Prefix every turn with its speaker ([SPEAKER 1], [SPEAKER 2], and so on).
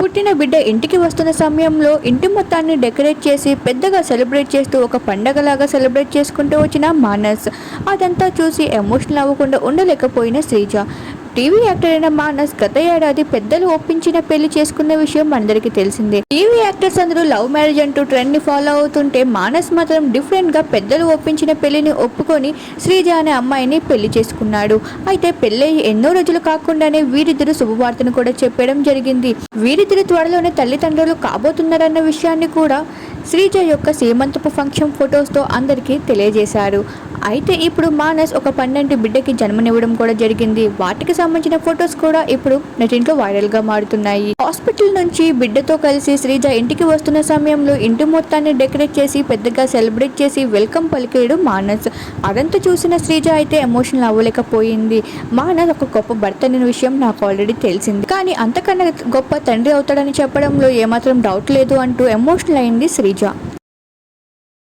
[SPEAKER 1] పుట్టిన బిడ్డ ఇంటికి వస్తున్న సమయంలో ఇంటి మొత్తాన్ని డెకరేట్ చేసి పెద్దగా సెలబ్రేట్ చేస్తూ ఒక పండగలాగా సెలబ్రేట్ చేసుకుంటూ వచ్చిన మానస్. అదంతా చూసి ఎమోషనల్ అవ్వకుండా ఉండలేకపోయిన శ్రీజ. టీవీ యాక్టర్ అయిన మానస్ గత ఏడాది పెద్దలు ఒప్పించిన పెళ్లి చేసుకున్న విషయం మనందరికీ తెలిసిందే. టీవీ యాక్టర్స్ అందరూ లవ్ మ్యారేజ్ అంటూ ట్రెండ్ ని ఫాలో అవుతుంటే మానస్ మాత్రం డిఫరెంట్ గా పెద్దలు ఒప్పించిన పెళ్లిని ఒప్పుకొని శ్రీజ అనే అమ్మాయిని పెళ్లి చేసుకున్నాడు. అయితే పెళ్లి ఎన్నో రోజులు కాకుండానే వీరిద్దరు శుభవార్తను కూడా చెప్పడం జరిగింది. వీరిద్దరు త్వరలోనే తల్లిదండ్రులు కాబోతున్నారన్న విషయాన్ని కూడా శ్రీజ యొక్క సీమంతపు ఫంక్షన్ ఫొటోస్తో అందరికీ తెలియజేశారు. అయితే ఇప్పుడు మానస్ ఒక 12 బిడ్డకి జన్మనివ్వడం కూడా జరిగింది. వాటికి సంబంధించిన ఫొటోస్ కూడా ఇప్పుడు నెటింట్లో వైరల్ గా మారుతున్నాయి. హాస్పిటల్ నుంచి బిడ్డతో కలిసి శ్రీజ ఇంటికి వస్తున్న సమయంలో ఇంటి మొత్తాన్ని డెకరేట్ చేసి పెద్దగా సెలబ్రేట్ చేసి వెల్కమ్ పలికాడు మానస్. అదంతా చూసిన శ్రీజ అయితే ఎమోషనల్ అవ్వలేకపోయింది. మానస్ ఒక గొప్ప భర్త అనే విషయం నాకు ఆల్రెడీ తెలిసింది, కానీ అంతకన్నా గొప్ప తండ్రి అవుతాడని చెప్పడంలో ఏమాత్రం డౌట్ లేదు అంటూ ఎమోషనల్ అయింది శ్రీజ.